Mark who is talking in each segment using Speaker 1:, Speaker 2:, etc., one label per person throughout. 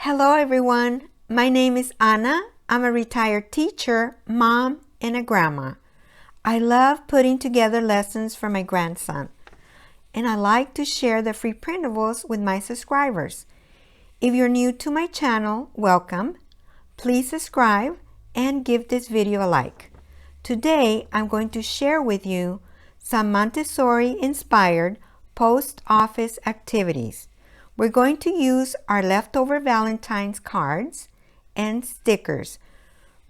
Speaker 1: Hello everyone, my name is Anna. I'm a retired teacher, mom, and a grandma. I love putting together lessons for my grandson, and I like to share the free printables with my subscribers. If you're new to my channel, welcome. Please subscribe and give this video a like. Today, I'm going to share with you some Montessori-inspired post office activities. We're going to use our leftover Valentine's cards and stickers.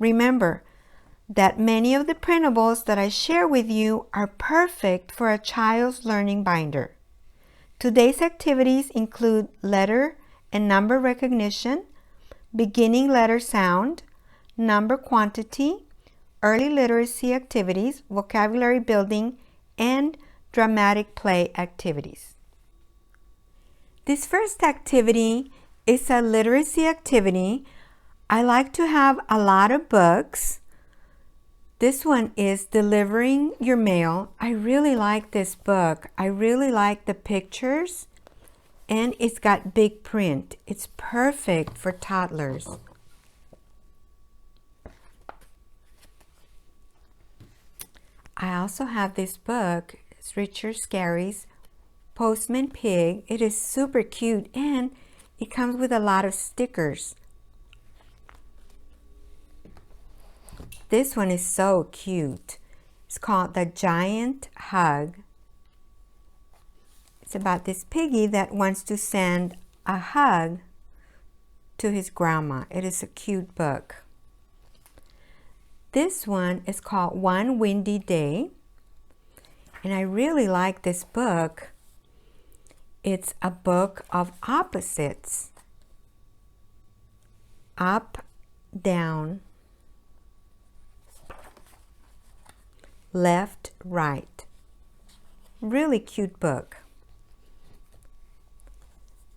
Speaker 1: Remember that many of the printables that I share with you are perfect for a child's learning binder. Today's activities include letter and number recognition, beginning letter sound, number quantity, early literacy activities, vocabulary building, and dramatic play activities. This first activity is a literacy activity. I like to have a lot of books. This one is Delivering Your Mail. I really like this book. I really like the pictures, and it's got big print. It's perfect for toddlers. I also have this book. It's Richard Scarry's Postman Pig. It is super cute and it comes with a lot of stickers. This one is so cute. It's called The Giant Hug. It's about this piggy that wants to send a hug to his grandma. It is a cute book. This one is called One Windy Day, and I really like this book. It's a book of opposites. Up, down, left, right. Really cute book.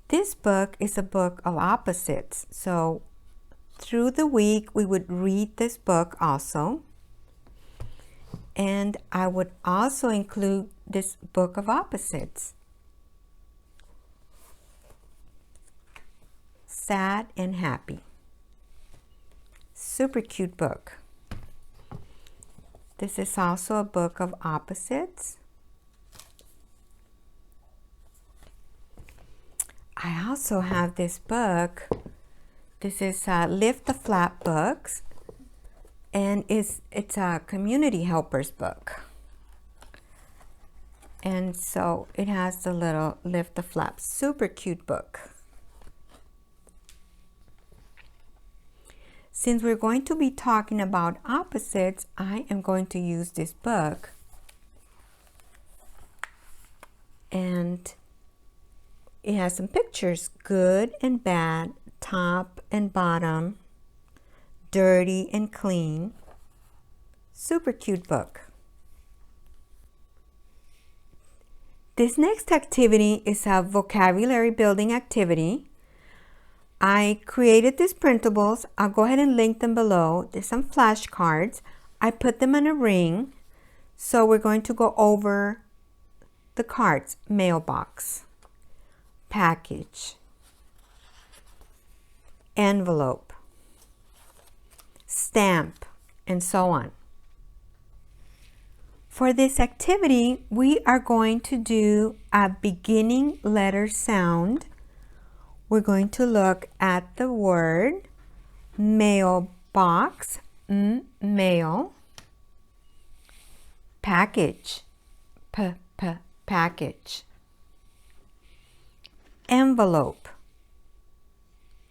Speaker 1: This book is a book of opposites. So through the week we would read this book also. And I would also include this book of opposites. Sad and happy. Super cute book. This is also a book of opposites. I also have this book. This is Lift the Flap books, and it's a community helpers book. And so it has the little Lift the Flap. Super cute book. Since we're going to be talking about opposites, I am going to use this book. And it has some pictures, good and bad, top and bottom, dirty and clean. Super cute book. This next activity is a vocabulary building activity. I created these printables. I'll go ahead and link them below. There's some flashcards. I put them in a ring. So we're going to go over the cards. Mailbox, package, envelope, stamp, and so on. For this activity, we are going to do a beginning letter sound. We're going to look at the word mailbox, mail, package, package, envelope,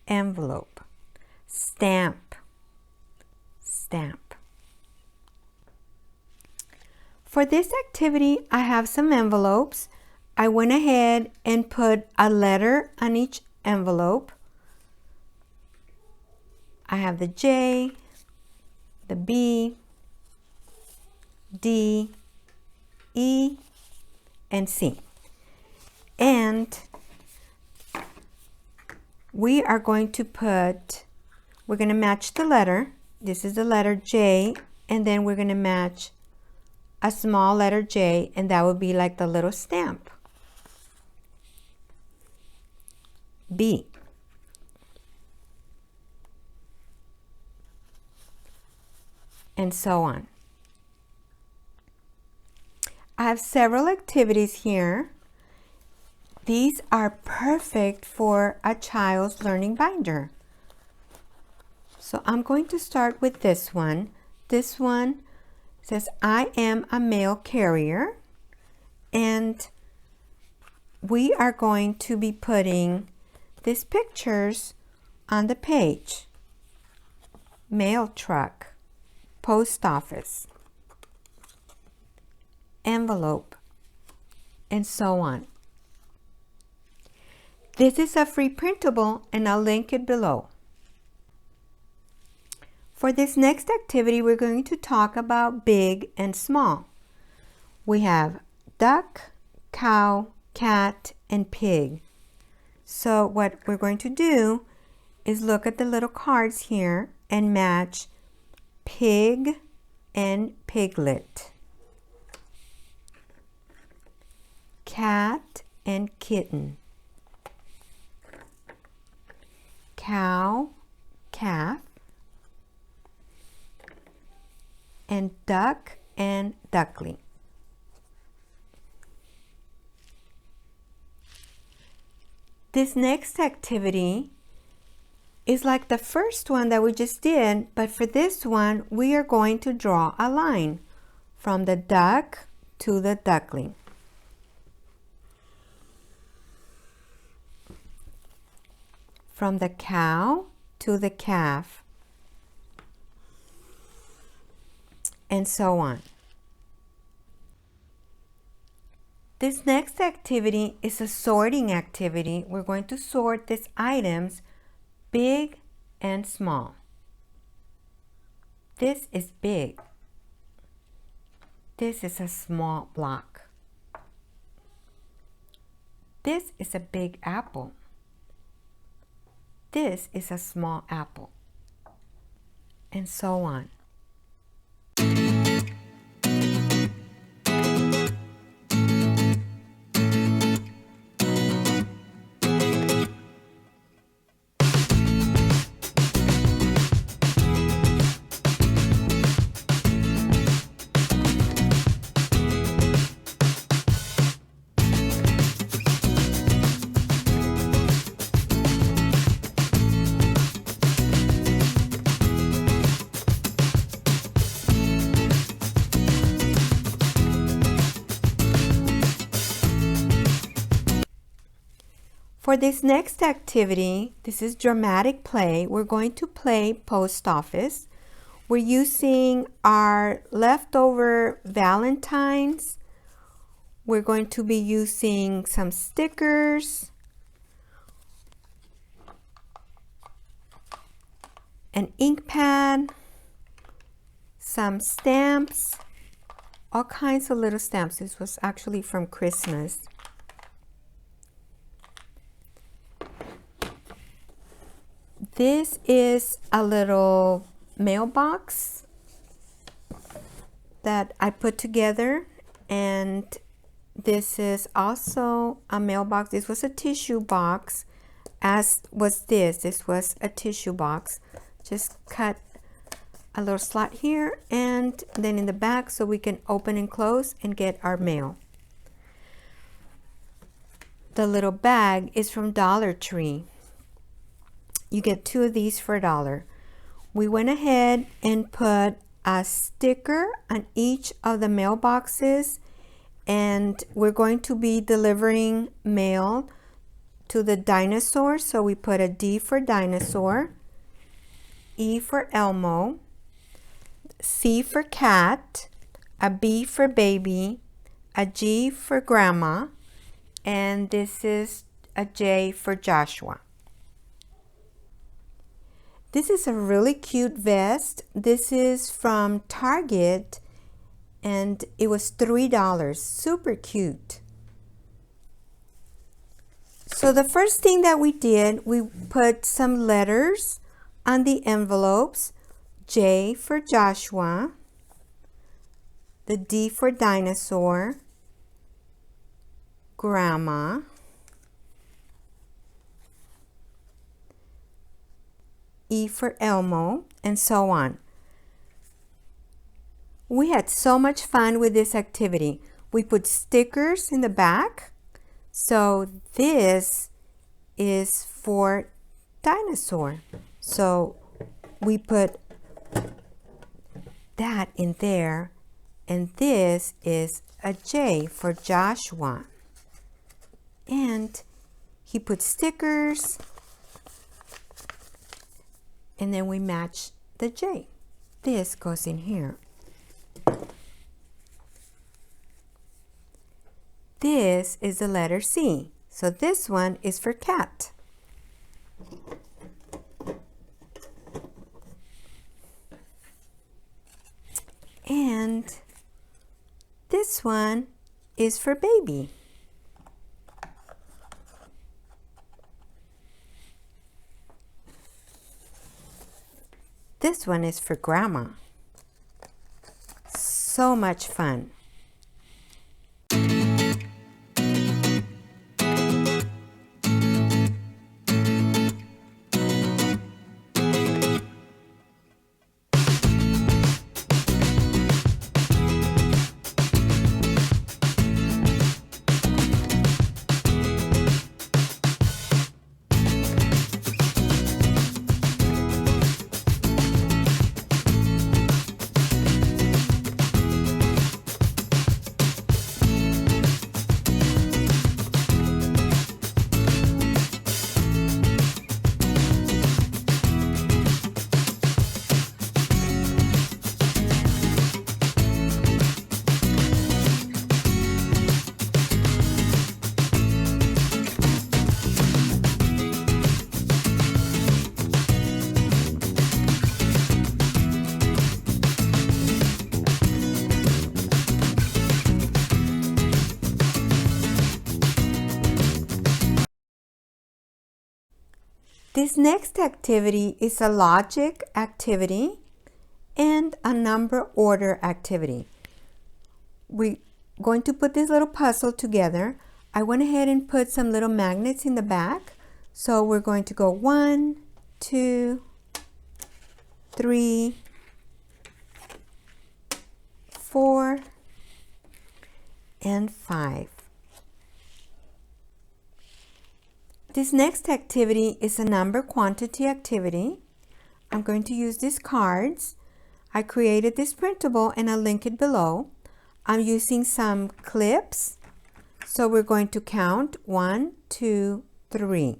Speaker 1: envelope, stamp, stamp. For this activity, I have some envelopes. I went ahead and put a letter on each envelope. I have the J, the B, D, E, and C. And we are going to we're going to match the letter. This is the letter J, and then we're going to match a small letter J, and that would be like the little stamp. B. and so on. I have several activities here. These are perfect for a child's learning binder. So I'm going to start with this one. This one says, I am a mail carrier. And we are going to be putting these pictures on the page. Mail truck, post office, envelope, and so on. This is a free printable and I'll link it below. For this next activity, we're going to talk about big and small. We have duck, cow, cat, and pig. So what we're going to do is look at the little cards here and match pig and piglet, cat and kitten, cow, calf, and duck and duckling. This next activity is like the first one that we just did, but for this one, we are going to draw a line from the duck to the duckling. From the cow to the calf, and so on. This next activity is a sorting activity. We're going to sort these items, big and small. This is big. This is a small block. This is a big apple. This is a small apple, and so on. For this next activity, this is dramatic play. We're going to play post office. We're using our leftover Valentines. We're going to be using some stickers, an ink pad, some stamps, all kinds of little stamps. This was actually from Christmas. This is a little mailbox that I put together, and this is also a mailbox. This was a tissue box, as was this. This was a tissue box. Just cut a little slot here and then in the back so we can open and close and get our mail. The little bag is from Dollar Tree. You get 2 of these for $1. We went ahead and put a sticker on each of the mailboxes, and we're going to be delivering mail to the dinosaur. So we put a D for dinosaur, E for Elmo, C for cat, a B for baby, a G for grandma, and this is a J for Joshua. This is a really cute vest. This is from Target and it was $3. Super cute. So the first thing that we did, we put some letters on the envelopes. J for Joshua, the D for dinosaur, grandma, E for Elmo, and so on. We had so much fun with this activity. We put stickers in the back. So this is for dinosaur. So we put that in there, and this is a J for Joshua. And he put stickers, and then we match the J. This goes in here. This is the letter C. So this one is for cat. And this one is for baby. This one is for grandma. So much fun. This next activity is a logic activity and a number order activity. We're going to put this little puzzle together. I went ahead and put some little magnets in the back. So we're going to go 1, 2, 3, 4, and 5. This next activity is a number quantity activity. I'm going to use these cards. I created this printable and I'll link it below. I'm using some clips. So we're going to count 1, 2, 3.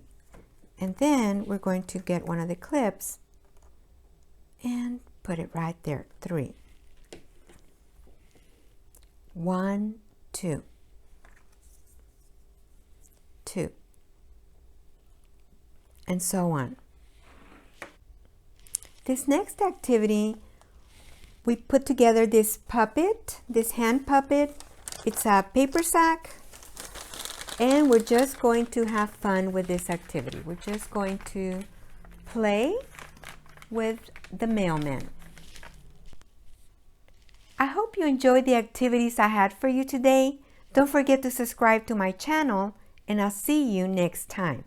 Speaker 1: And then we're going to get one of the clips and put it right there, 3. 1, 2. 2. And so on. This next activity, we put together this puppet, this hand puppet. It's a paper sack, and we're just going to have fun with this activity. We're just going to play with the mailman. I hope you enjoyed the activities I had for you today. Don't forget to subscribe to my channel, and I'll see you next time.